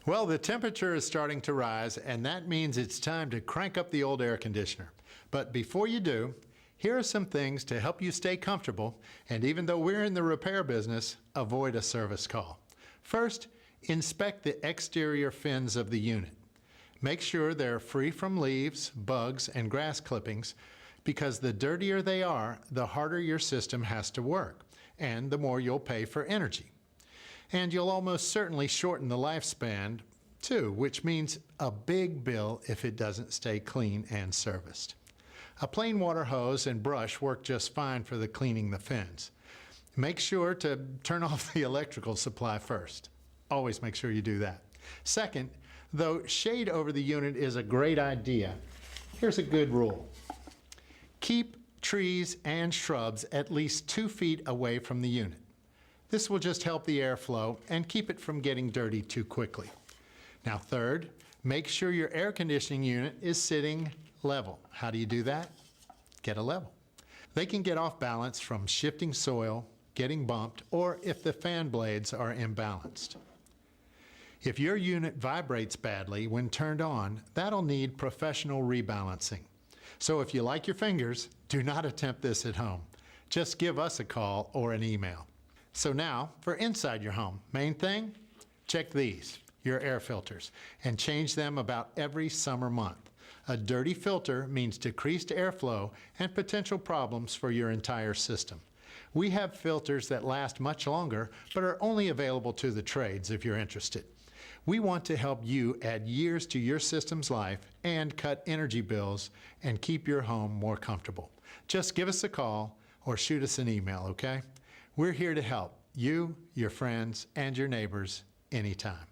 Well, the temperature is starting to rise, and that means it's time to crank up the old air conditioner. But before you do, here are some things to help you stay comfortable, and even though we're in the repair business, avoid a service call. First, inspect the exterior fins of the unit. Make sure they're free from leaves, bugs, and grass clippings, because the dirtier they are, the harder your system has to work, and the more you'll pay for energy. And you'll almost certainly shorten the lifespan too, which means a big bill if it doesn't stay clean and serviced. A plain water hose and brush work just fine for cleaning the fins. Make sure to turn off the electrical supply first. Always make sure you do that. Second, though shade over the unit is a great idea, here's a good rule. Keep trees and shrubs at least 2 feet away from the unit. This will just help the airflow and keep it from getting dirty too quickly. Now third, make sure your air conditioning unit is sitting level. How do you do that? Get a level. They can get off balance from shifting soil, getting bumped, or if the fan blades are imbalanced. If your unit vibrates badly when turned on, that'll need professional rebalancing. So if you like your fingers, do not attempt this at home. Just give us a call or an email. So now, for inside your home, main thing, check these, your air filters, and change them about every summer month. A dirty filter means decreased airflow and potential problems for your entire system. We have filters that last much longer, but are only available to the trades if you're interested. We want to help you add years to your system's life and cut energy bills and keep your home more comfortable. Just give us a call or shoot us an email, okay? We're here to help you, your friends, and your neighbors anytime.